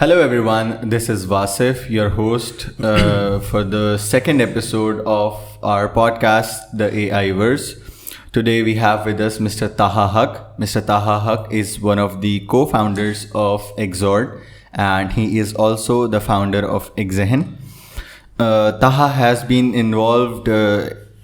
Hello everyone, this is Vasif, your host for the second episode of our podcast, the AIverse. Today we have with us Mr. Taha Haq. Mr. Taha Haq is one of the co-founders of Xord and he is also the founder of Xehen. Taha has been involved,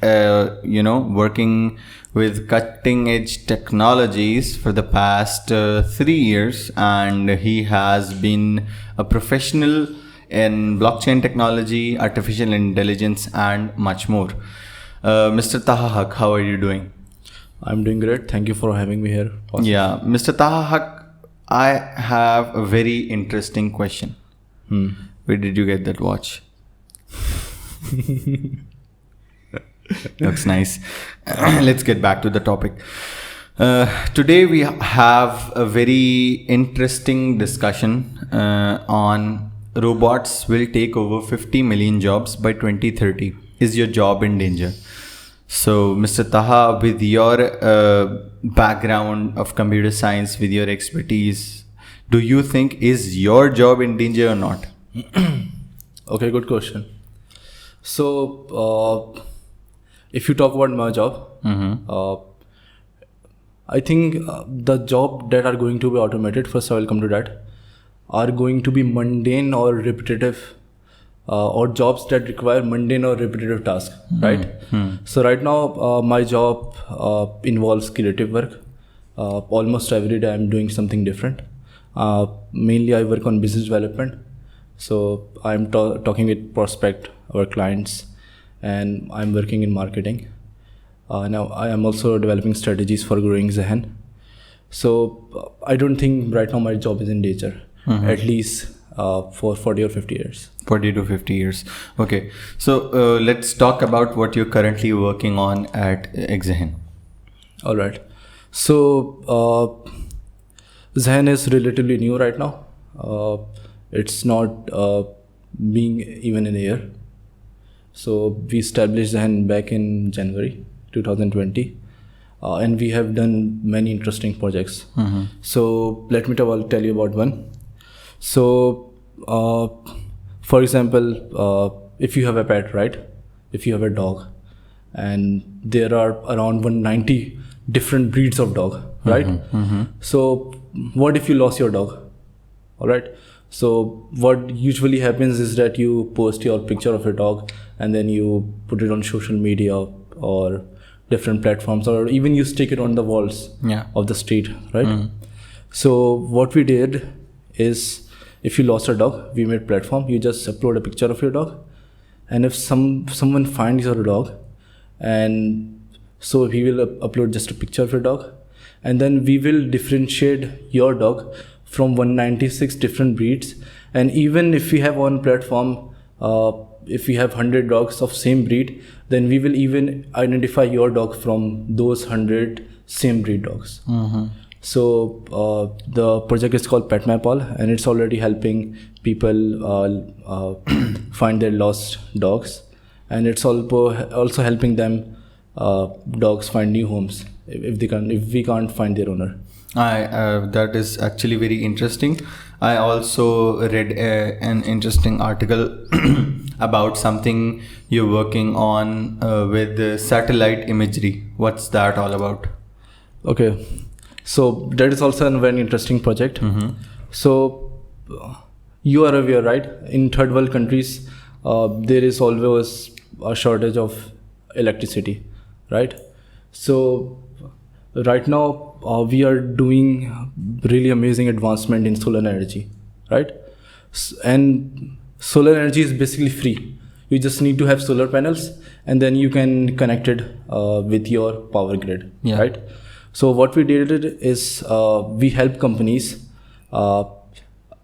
working with cutting edge technologies for the past 3 years, and he has been a professional in blockchain technology, artificial intelligence, and much more. Mr. Taha Haq, how are you doing? I'm doing great. Thank you for having me here. Awesome. Yeah, Mr. Taha Haq, I have a very interesting question. Where did you get that watch? Looks nice. Let's get back to the topic. Today we have a very interesting discussion on robots will take over 50 million jobs by 2030. Is your job in danger? So, Mr. Taha, with your background of computer science, with your expertise, do you think is your job in danger or not? Okay, good question. So, if you talk about my job, I think the job that are going to be automated, first I will come to that, are going to be mundane or repetitive, or jobs that require mundane or repetitive tasks, right? So right now, my job involves creative work. Almost every day I'm doing something different. Mainly I work on business development. So I'm talking with prospect, our clients, and I'm working in marketing. Now I am also developing strategies for growing Xehen. So I don't think right now my job is in danger, at least for 40 or 50 years. 40 to 50 years. Okay. So let's talk about what you're currently working on at Xehen. All right. So Xehen is relatively new right now. It's not being even in a year. So we established Xehen back in January 2020, and we have done many interesting projects. So let me tell you about one. So for example, if you have a pet, right? If you have a dog, and there are around 190 different breeds of dog, right? So what if you lost your dog? All right. So what usually happens is that you post your picture of your dog and then you put it on social media or different platforms, or even you stick it on the walls of the street, right? So what we did is, if you lost a dog, we made platform. You just upload a picture of your dog, and if someone finds your dog, and so he will upload just a picture of your dog, and then we will differentiate your dog from 196 different breeds. And even if we have one platform, if we have 100 dogs of same breed, then we will even identify your dog from those 100 same breed dogs. So the project is called PetMapAll, and it's already helping people find their lost dogs, and it's also helping them dogs find new homes if we can't find their owner. That is actually very interesting. I also read an interesting article about something you're working on with satellite imagery. What's that all about? Okay, so that is also a very interesting project. So you are aware, right? In third world countries, there is always a shortage of electricity, right? So right now, we are doing really amazing advancement in solar energy, right? And solar energy is basically free. You just need to have solar panels, and then you can connect it with your power grid, right? So what we did is we help companies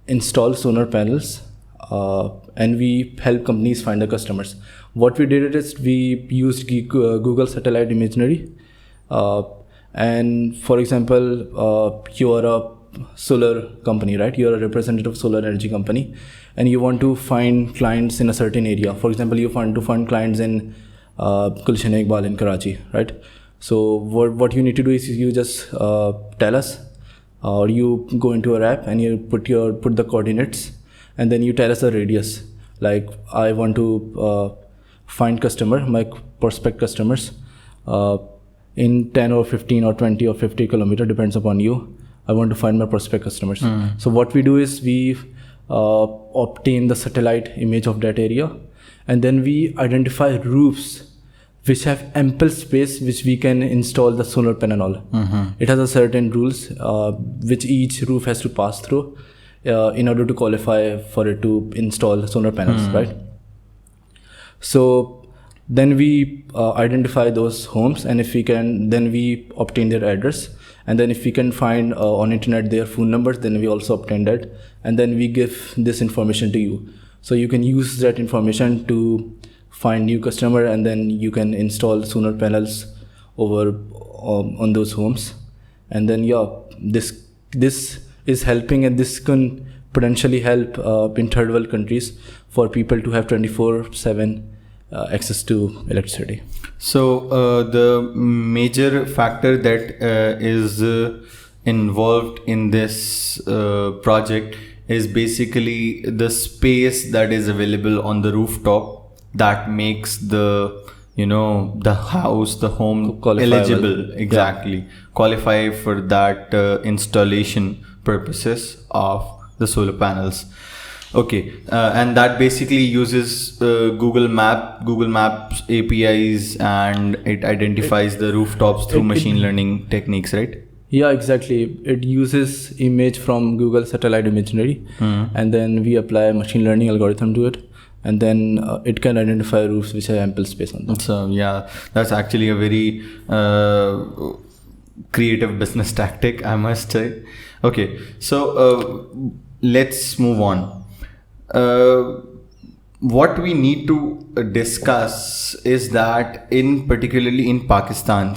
install solar panels, and we help companies find the customers. What we did is we used Google satellite imagery. And for example, you are a solar company, right? You are a representative of solar energy company, and you want to find clients in a certain area. For example, you want to find clients in Gulshan Iqbal in Karachi, right? So what you need to do is you just tell us, or you go into our app and you put the coordinates, and then you tell us a radius. Like I want to find my prospect customers in 10 or 15 or 20 or 50 kilometer, depends upon you. I want to find my prospect customers. So what we do is we obtain the satellite image of that area, and then we identify roofs which have ample space which we can install the solar panel on. It has a certain rules which each roof has to pass through in order to qualify for it to install solar panels, right? So then we identify those homes, and if we can, then we obtain their address, and then if we can find on internet their phone numbers, then we also obtain that, and then we give this information to you. So you can use that information to find new customer, and then you can install solar panels over on those homes. And then this is helping, and this can potentially help in third world countries for people to have 24/7 access to electricity. So the major factor that is involved in this project is basically the space that is available on the rooftop that makes the house, the home eligible, qualify for that installation purposes of the solar panels. Okay, and that basically uses Google Maps APIs, and it identifies the rooftops through machine learning techniques, right? Yeah, exactly. It uses image from Google Satellite Imagery, and then we apply a machine learning algorithm to it, and then it can identify roofs which have ample space on them. So yeah, that's actually a very creative business tactic, I must say. Okay, so let's move on. What we need to discuss is that particularly in Pakistan,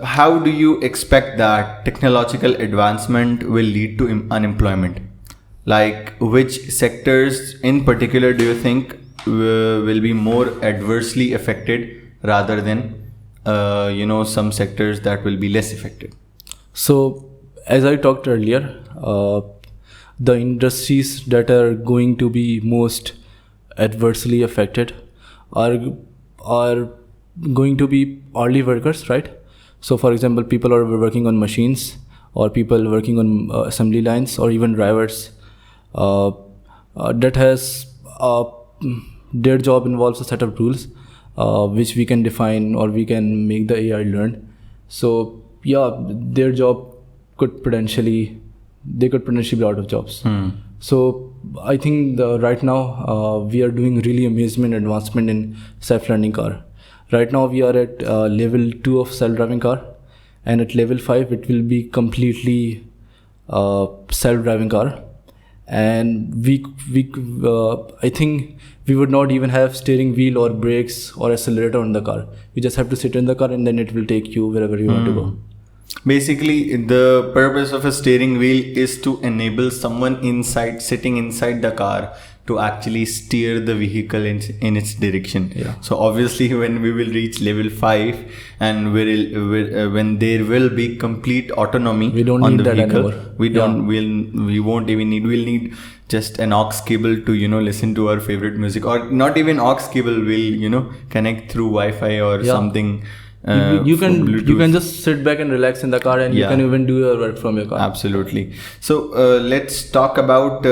how do you expect that technological advancement will lead to unemployment? Like, which sectors in particular do you think will be more adversely affected rather than some sectors that will be less affected? So as I talked earlier, the industries that are going to be most adversely affected are going to be hourly workers, right? So for example, people are working on machines, or people working on assembly lines, or even drivers. That has their job involves a set of rules which we can define, or we can make the AI learn. So yeah, their job could potentially be out of jobs. So I think right now we are doing really amazing advancement in self-learning car. Right now we are at level 2 of self-driving car, and at level 5 it will be completely self-driving car. And I think we would not even have steering wheel or brakes or accelerator on the car. You just have to sit in the car, and then it will take you wherever you want to go. Basically, the purpose of a steering wheel is to enable someone sitting inside the car to actually steer the vehicle in its direction. Yeah. So obviously, when we will reach level 5, and when there will be complete autonomy on the vehicle, we'll need just an aux cable to listen to our favorite music, or not even aux cable. We'll connect through Wi-Fi or something. You can just sit back and relax in the car, and you can even do your work from your car. Absolutely. So let's talk about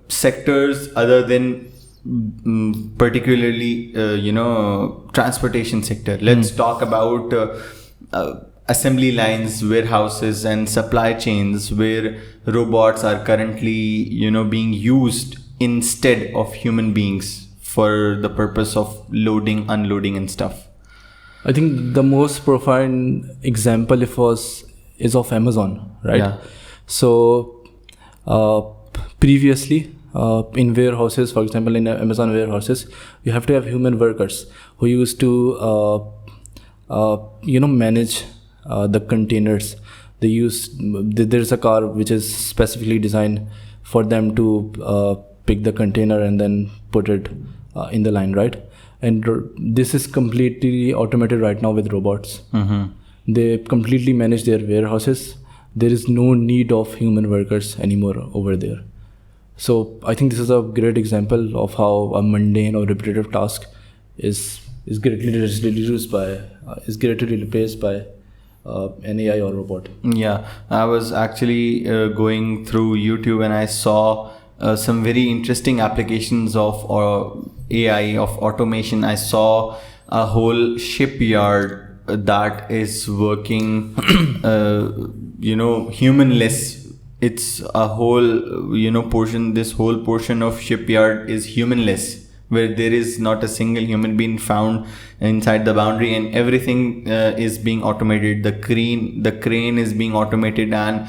sectors other than particularly transportation sector. Let's talk about assembly lines, warehouses, and supply chains where robots are currently being used instead of human beings for the purpose of loading, unloading, and stuff. I think the most profound example is of Amazon, right? Yeah. So previously in warehouses, for example, in Amazon warehouses, you have to have human workers who used to manage the containers. There's a car which is specifically designed for them to pick the container and then put it in the line, right? And this is completely automated right now with robots. They completely manage their warehouses. There is no need of human workers anymore over there. So I think this is a great example of how a mundane or repetitive task is greatly reduced by is greatly replaced by an AI or robot. Yeah, I was actually going through YouTube and I saw some very interesting applications of AI, of automation. I saw a whole shipyard that is working, humanless. It's a whole, portion. This whole portion of shipyard is humanless, where there is not a single human being found inside the boundary, and everything is being automated. The crane is being automated and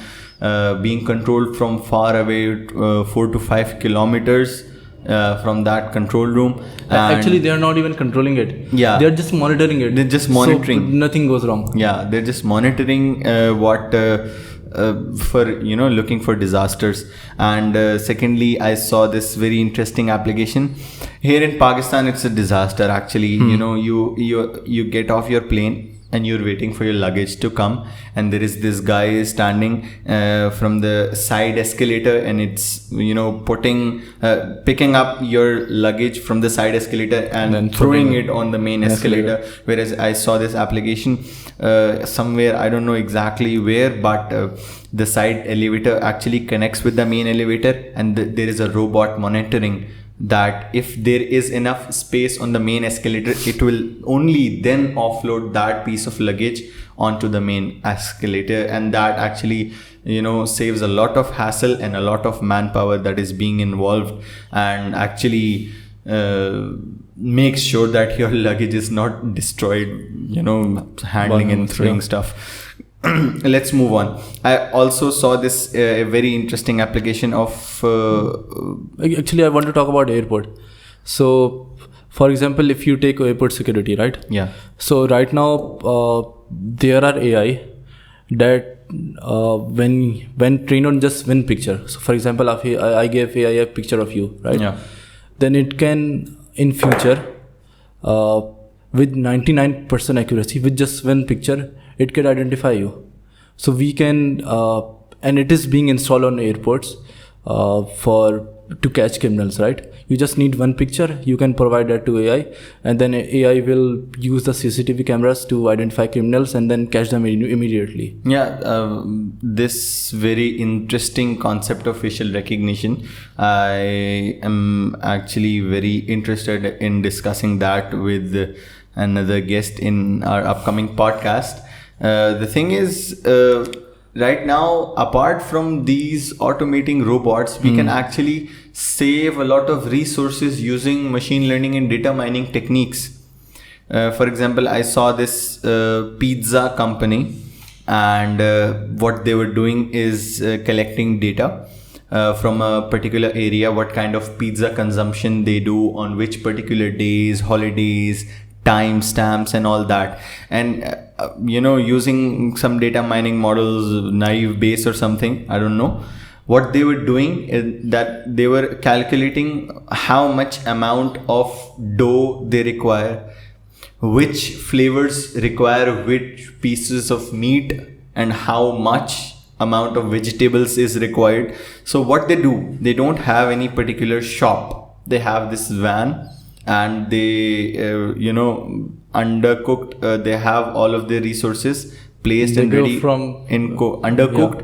being controlled from far away, 4 to 5 kilometers from that control room. Actually, they are not even controlling it. Yeah, they are just monitoring it. They're just monitoring. So nothing goes wrong. Yeah, they're just monitoring what. For looking for disasters. And secondly, I saw this very interesting application here in Pakistan. It's a disaster actually. You get off your plane and you're waiting for your luggage to come, and there is this guy standing from the side escalator, and it's picking up your luggage from the side escalator and then throwing it on the main escalator. Whereas I saw this application somewhere, I don't know exactly where, but the side elevator actually connects with the main elevator, and there is a robot monitoring that if there is enough space on the main escalator, it will only then offload that piece of luggage onto the main escalator. And that actually saves a lot of hassle and a lot of manpower that is being involved, and actually makes sure that your luggage is not destroyed, handling and throwing stuff. Let's move on. I also saw this very interesting application of actually I want to talk about airport. So for example, if you take airport security, right? Yeah. So right now there are AI that when trained on just one picture. So for example, if I gave AI a picture of you, right? Yeah. Then it can in future with 99% accuracy, with just one picture, it can identify you. So we can and it is being installed on airports to catch criminals, right? You just need one picture, you can provide that to AI, and then AI will use the CCTV cameras to identify criminals and then catch them immediately. Yeah, this very interesting concept of facial recognition, I am actually very interested in discussing that with another guest in our upcoming podcast. The thing is, right now, apart from these automating robots, we can actually save a lot of resources using machine learning and data mining techniques. For example, I saw this pizza company, and what they were doing is collecting data from a particular area, what kind of pizza consumption they do on which particular days, holidays, timestamps and all that, and using some data mining models, naive Bayes or something, I don't know. What they were doing is that they were calculating how much amount of dough they require, which flavors require which pieces of meat, and how much amount of vegetables is required. So what they do, they don't have any particular shop, they have this van, and they undercooked, they have all of their resources placed and ready undercooked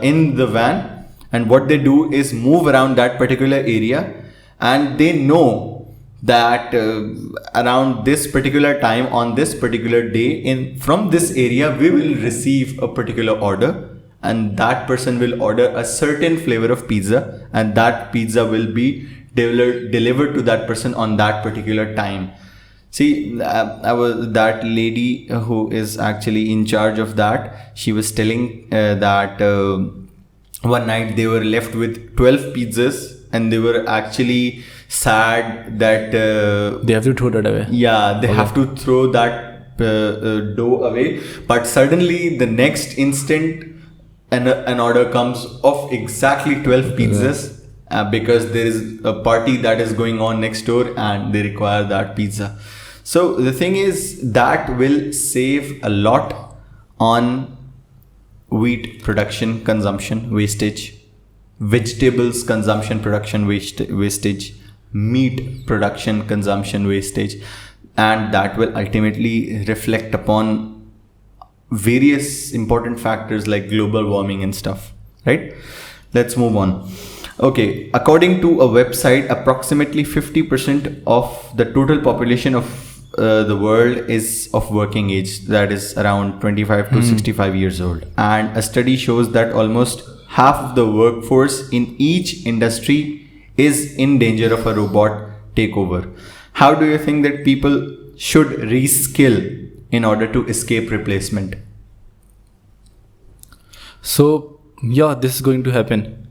in the van, and what they do is move around that particular area, and they know that around this particular time on this particular day from this area we will receive a particular order, and that person will order a certain flavor of pizza, and that pizza will be delivered to that person on that particular time. See, that lady who is actually in charge of that, she was telling that one night they were left with 12 pizzas, and they were actually sad that they have to throw that away. Yeah, they have to throw that dough away. But suddenly the next instant an order comes of exactly 12 pizzas. Because there is a party that is going on next door and they require that pizza. So the thing is that will save a lot on wheat production, consumption, wastage. vegetables consumption production wastage, meat production consumption wastage, and that will ultimately reflect upon various important factors like global warming and stuff, right? Let's move on. Okay, according to a website, approximately 50% of the total population of the world is of working age, that is around 25 to 65 years old. And a study shows that almost half of the workforce in each industry is in danger of a robot takeover. How do you think that people should reskill in order to escape replacement? So yeah, this is going to happen.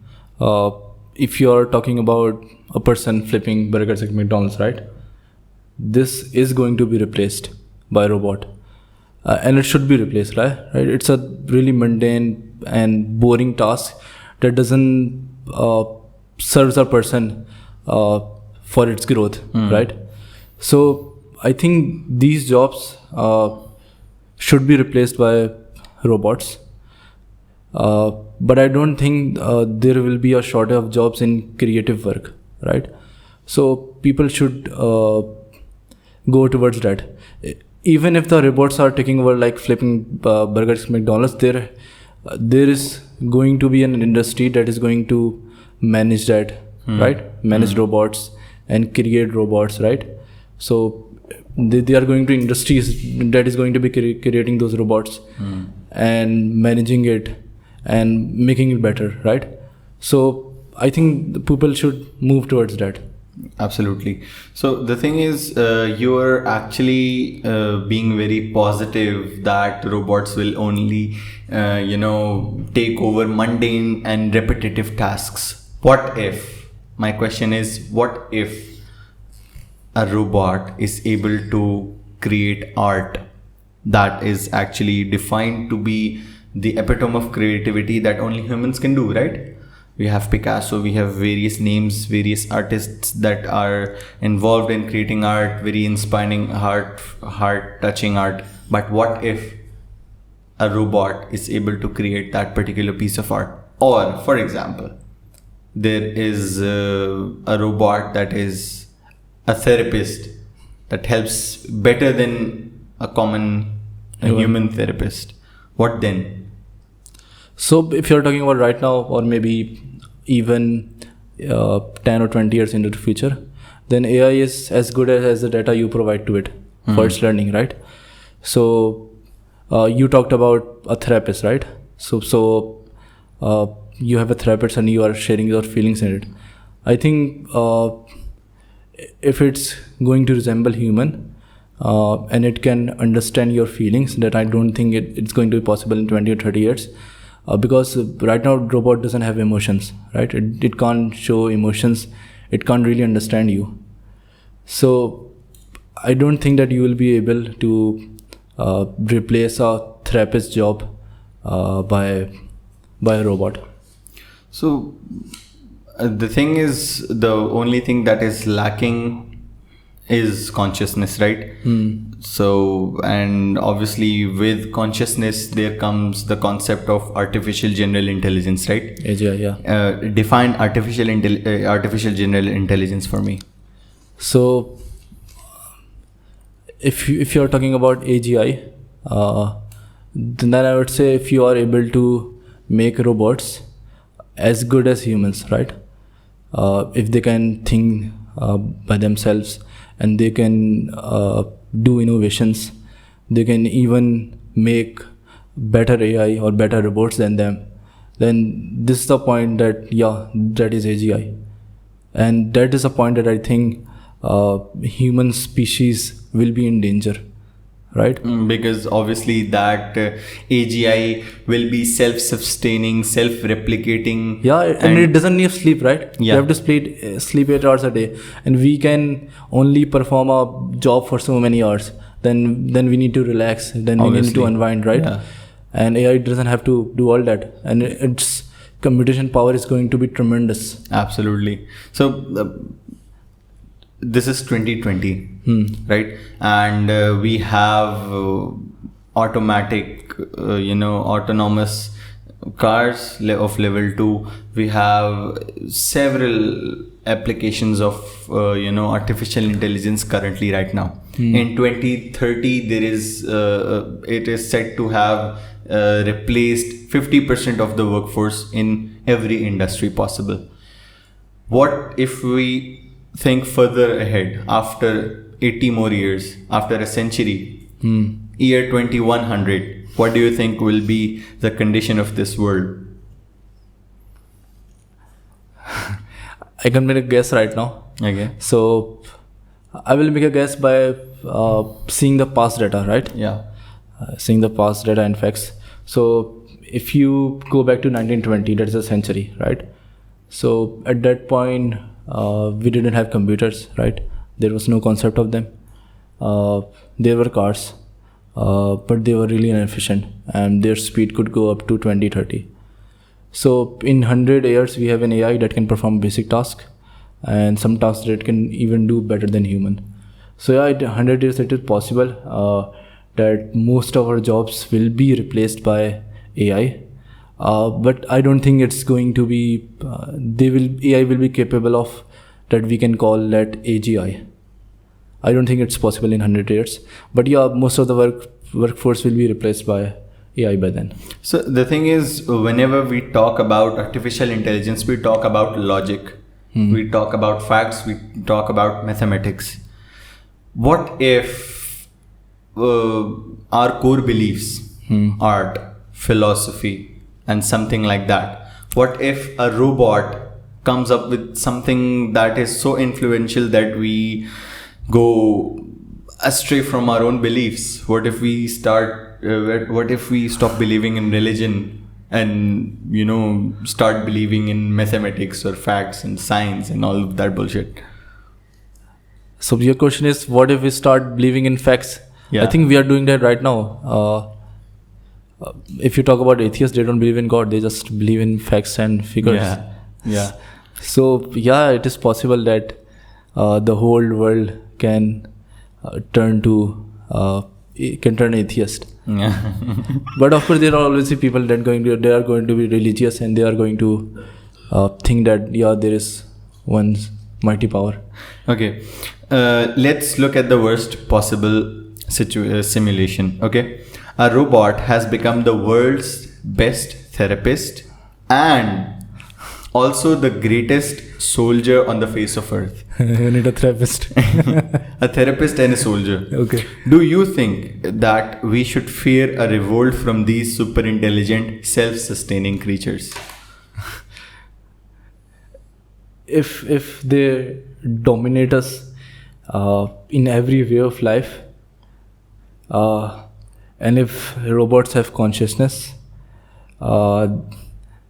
If you are talking about a person flipping burgers at McDonald's, right? This is going to be replaced by a robot, and it should be replaced, right? It's a really mundane and boring task that doesn't serves a person for its growth, right? So I think these jobs should be replaced by robots. But I don't think there will be a shortage of jobs in creative work, right? So people should go towards that. Even if the robots are taking over, like flipping burgers at McDonald's, there is going to be an industry that is going to manage that, right? Manage robots and create robots, right? So they are going to industries that is going to be creating those robots and managing it and making it better, right? So I think the people should move towards that. Absolutely. So the thing is, you are actually being very positive that robots will only, take over mundane and repetitive tasks. What if? My question is, what if a robot is able to create art that is actually defined to be the epitome of creativity that only humans can do, right? We have Picasso, we have various names, various artists that are involved in creating art, very inspiring art, heart-touching art. But what if a robot is able to create that particular piece of art? Or, for example, there is a robot that is a therapist that helps better than a common human therapist. What then? So if you're talking about right now, or maybe even 10 or 20 years into the future, then AI is as good as the data you provide to it for its learning, right? So you talked about a therapist, right? So you have a therapist and you are sharing your feelings in it. I think if it's going to resemble human and it can understand your feelings, that I don't think it's going to be possible in 20 or 30 years. Because right now robot doesn't have emotions, right? It can't show emotions, it can't really understand you. So I don't think that you will be able to replace a therapist job by a robot. So the thing is, the only thing that is lacking is consciousness, right? So, and obviously with consciousness there comes the concept of artificial general intelligence, right? Yeah. Define artificial general intelligence for me. So if you're talking about AGI, then I would say if you are able to make robots as good as humans, right? If they can think by themselves and they can do innovations, they can even make better AI or better robots than them, then this is the point that that is AGI. And that is a point that I think human species will be in danger, right? Because obviously that AGI will be self-sustaining, self-replicating. Yeah, and it doesn't need sleep, right? Yeah. You have to sleep 8 hours a day, and we can only perform a job for so many hours. Then we need to relax. Then we need to unwind, right? Yeah. And AI doesn't have to do all that, and its computation power is going to be tremendous. Absolutely. So this is 2020, right? And we have autonomous cars of level 2. We have several applications of artificial intelligence currently right now. In 2030 there is it is said to have replaced 50% of the workforce in every industry possible. What if we think further ahead, after 80 more years, after a century, year 2100, what do you think will be the condition of this world? I can make a guess right now. Okay. So I will make a guess by seeing the past data, right? Yeah. Seeing the past data and facts. So if you go back to 1920, that's a century, right? So at that point, we didn't have computers, right? There was no concept of them. There were cars, but they were really inefficient, and their speed could go up to 20-30. So in 100 years, we have an AI that can perform basic tasks, and some tasks that can even do better than human. So yeah, in 100 years, it is possible that most of our jobs will be replaced by AI. But I don't think it's going to be, AI will be capable of that we can call that AGI. I don't think it's possible in 100 years. But yeah, most of the workforce will be replaced by AI by then. So the thing is, whenever we talk about artificial intelligence, we talk about logic, we talk about facts, we talk about mathematics. What if our core beliefs, art, philosophy, and something like that, what if a robot comes up with something that is so influential that we go astray from our own beliefs? What if we stop believing in religion and start believing in mathematics or facts and science and all of that bullshit? So your question is, what if we start believing in facts? Yeah. I think we are doing that right now. If you talk about atheists, they don't believe in God, they just believe in facts and figures. Yeah. So yeah, it is possible that the whole world can turn atheist. Yeah. But of course, there are always people that they are going to be religious, and they are going to think that there is one mighty power. Okay, let's look at the worst possible simulation. Okay, a robot has become the world's best therapist and also the greatest soldier on the face of earth. You need a therapist. A therapist and a soldier. Okay. Do you think that we should fear a revolt from these super intelligent, self-sustaining creatures? If they dominate us in every way of life, and if robots have consciousness,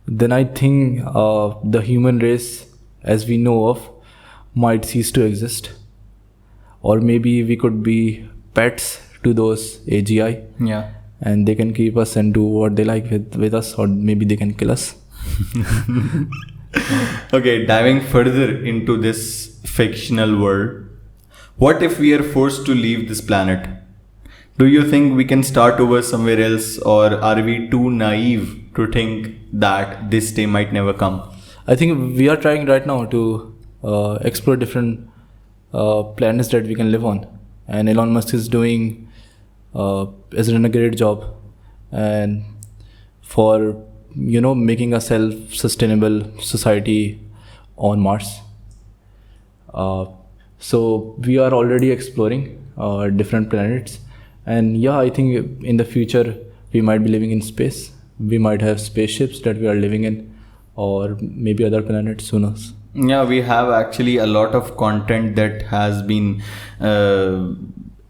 then I think the human race, as we know of, might cease to exist. Or maybe we could be pets to those AGI. Yeah. And they can keep us and do what they like with us, or maybe they can kill us. Okay, diving further into this fictional world, what if we are forced to leave this planet? Do you think we can start over somewhere else, or are we too naive to think that this day might never come? I think we are trying right now to explore different planets that we can live on, and Elon Musk is doing has done a great job, and for making a self-sustainable society on Mars. So we are already exploring different planets, and I think in the future we might be living in space. We might have spaceships that we are living in, or maybe other planets, who knows. Yeah, we have actually a lot of content that has been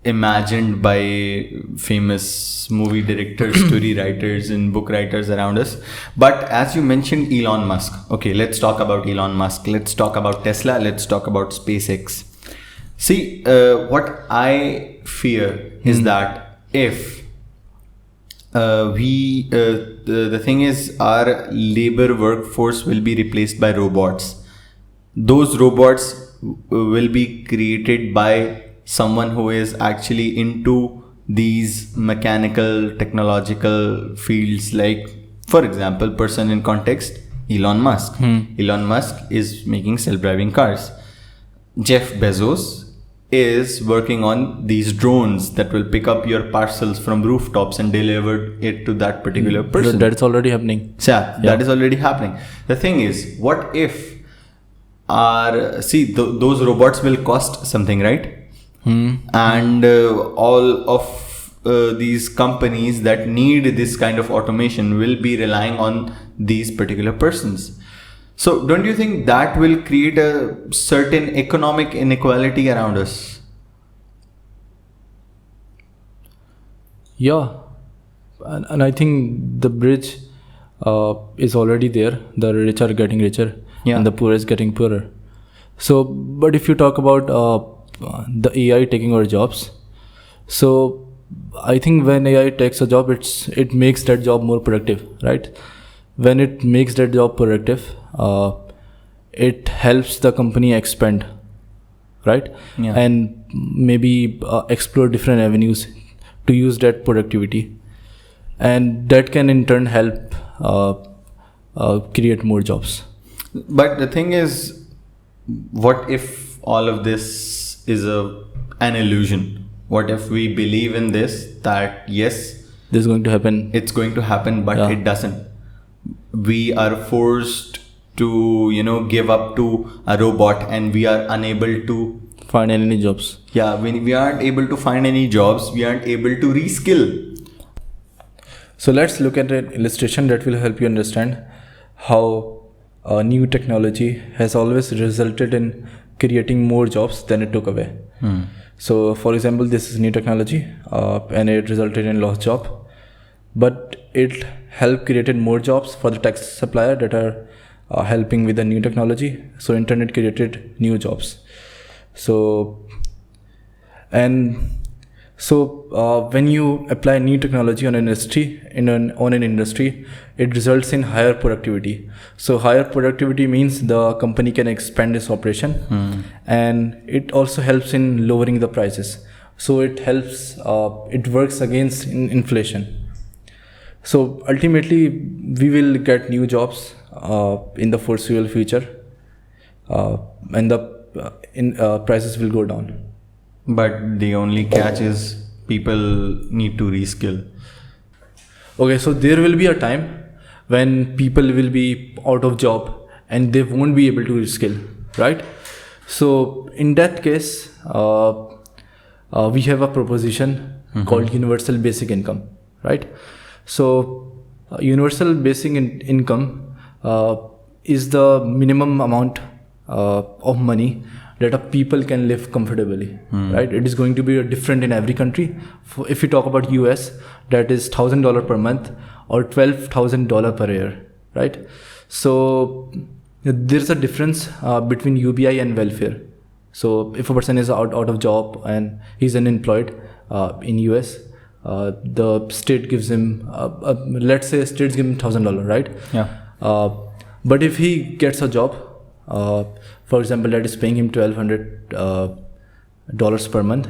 imagined by famous movie directors, story writers and book writers around us. But as you mentioned Elon Musk, okay, let's talk about Elon Musk. Let's talk about Tesla. Let's talk about SpaceX. See, what I fear is that if the thing is, our labor workforce will be replaced by robots. Those robots will be created by someone who is actually into these mechanical, technological fields, like For example, person in context, Elon Musk. Elon Musk is making self-driving cars. Jeff Bezos is working on these drones that will pick up your parcels from rooftops and deliver it to that particular person. That's already happening. Yeah, that is already happening. The thing is, what if those robots will cost something, right? And all of these companies that need this kind of automation will be relying on these particular persons. So don't you think that will create a certain economic inequality around us? Yeah, and I think the bridge is already there. The rich are getting richer, and the poor is getting poorer. So, but if you talk about the AI taking our jobs, so I think when AI takes a job, it makes that job more productive, right? When it makes that job productive, it helps the company expand, right? And maybe explore different avenues to use that productivity, and that can in turn help create more jobs. But the thing is, what if all of this is an illusion? What if we believe in this, that yes, this is going to happen, it's going to happen, but it doesn't? We are forced to give up to a robot, and we are unable to find any jobs. Yeah, we aren't able to find any jobs. We aren't able to reskill. So let's look at an illustration that will help you understand how new technology has always resulted in creating more jobs than it took away. So for example, this is new technology and it resulted in lost job, but it helped created more jobs for the tech supplier that are helping with the new technology. So internet created new jobs. So when you apply new technology on an industry, it results in higher productivity. So higher productivity means the company can expand its operation, and it also helps in lowering the prices. So it helps, it works against inflation. So ultimately, we will get new jobs in the foreseeable future, and the prices will go down. But the only catch is people need to reskill. Okay, so there will be a time when people will be out of job and they won't be able to reskill, right? So in that case, we have a proposition called universal basic income, right? So universal basic income is the minimum amount of money that a people can live comfortably, right? It is going to be different in every country. If you talk about US, that is $1,000 per month or $12,000 per year, right? So there's a difference between UBI and welfare. So if a person is out of job and he's unemployed in US, the state gives him, let's say states give him $1,000, right? Yeah. But if he gets a job, for example, that is paying him $1,200 per month,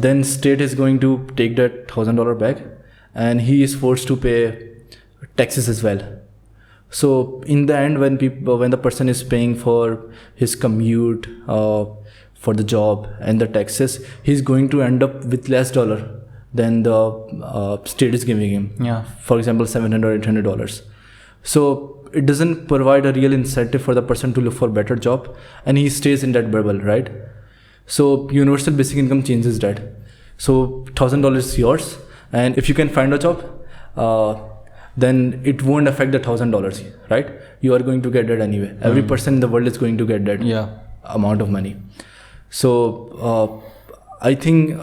then state is going to take that $1,000 back, and he is forced to pay taxes as well. So in the end, when the person is paying for his commute, for the job and the taxes, he's going to end up with less dollar than the state is giving him. Yeah. For example, $700 or $800. So it doesn't provide a real incentive for the person to look for a better job, and he stays in that bubble, right? So universal basic income changes that. So $1,000 is yours, and if you can find a job, then it won't affect the $1,000, right? You are going to get that anyway. Every person in the world is going to get that amount of money. So I think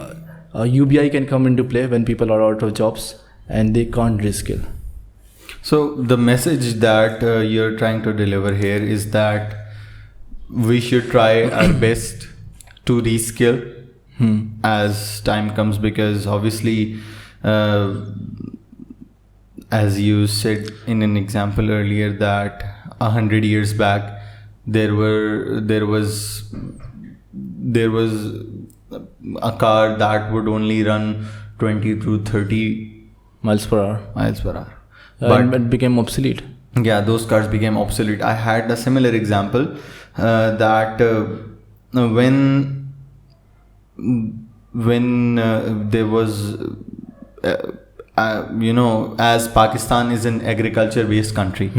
UBI can come into play when people are out of jobs and they can't reskill. So the message that you're trying to deliver here is that we should try our best to reskill as time comes, because obviously, as you said in an example earlier, that 100 years back there was a car that would only run 20 to 30 miles per hour. and it became obsolete. Yeah, those cars became obsolete. I had a similar example that when there was as Pakistan is an agriculture-based country.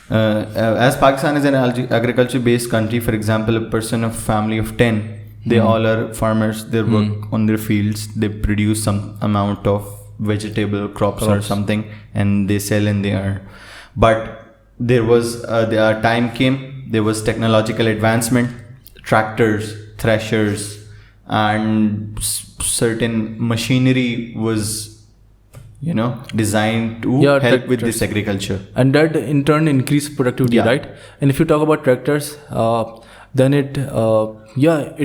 As Pakistan is an agriculture-based country, for example, a person of family of 10, they all are farmers. They work on their fields. They produce some amount of vegetable crops or something, and they sell and they earn. But there was the time came. There was technological advancement, tractors, threshers, and certain machinery was designed to help with this agriculture, and that in turn increased productivity, right? And if you talk about tractors, then it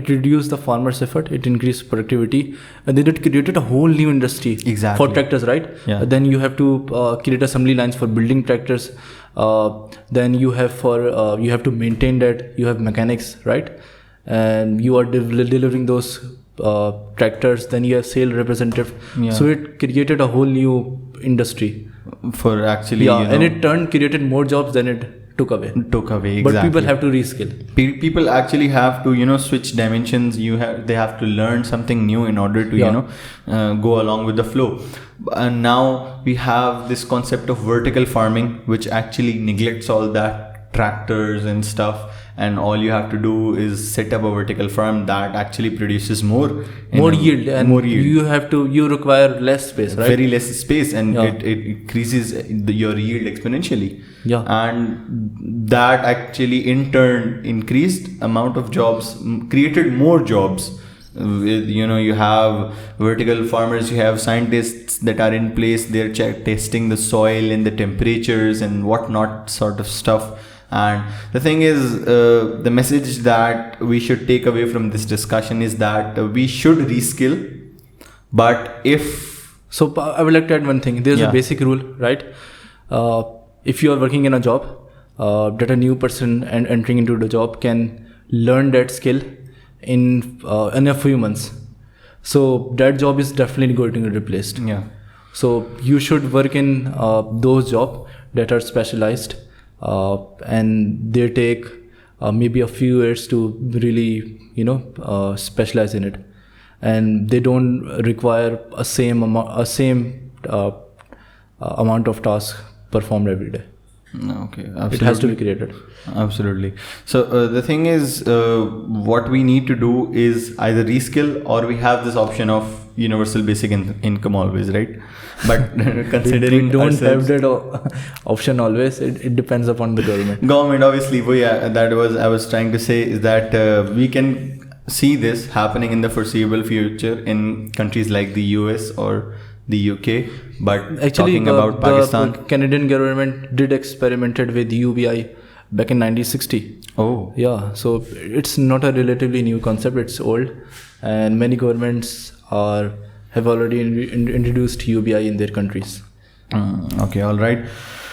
reduced the farmer's effort, it increased productivity, and then it created a whole new industry for tractors, right? Then you have to create assembly lines for building tractors, then you have to maintain that, you have mechanics, right? And you are delivering those tractors, then you have sales representative. So it created a whole new industry for actually and it created more jobs than it took away, exactly. But people have to reskill. People actually have to switch dimensions. They have to learn something new in order to go along with the flow. And now we have this concept of vertical farming, which actually neglects all that, tractors and stuff, and all you have to do is set up a vertical farm that actually produces more yield, and you require less space, right? Very less space, and it increases your yield exponentially. And that actually in turn increased amount of jobs, created more jobs. You have vertical farmers, you have scientists that are in place, they're testing the soil and the temperatures and whatnot sort of stuff. And the thing is, the message that we should take away from this discussion is that we should reskill. But So I would like to add one thing. There's a basic rule, right? If you are working in a job, that a new person entering into the job can learn that skill in a few months. So that job is definitely going to be replaced. So you should work in those jobs that are specialized. And they take maybe a few years to really specialize in it, and they don't require a same amount of tasks performed every day. Okay, absolutely. It has to be created. Absolutely. So the thing is, what we need to do is either reskill, or we have this option of universal basic income always, right? But considering we don't have that option always. It depends upon the government. Obviously. I was trying to say is that we can see this happening in the foreseeable future in countries like the US or the UK. But actually, talking about Pakistan, the Canadian government did experimented with UBI back in 1960. Oh. Yeah. So it's not a relatively new concept. It's old, and many governments have already introduced UBI in their countries. Okay, all right.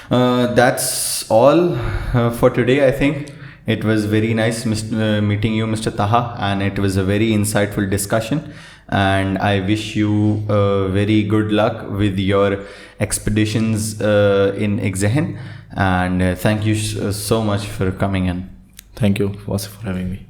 That's all for today, I think. It was very nice meeting you, Mr. Taha, and it was a very insightful discussion. And I wish you very good luck with your expeditions in Xehen. And thank you so much for coming in. Thank you, Wasif, for having me.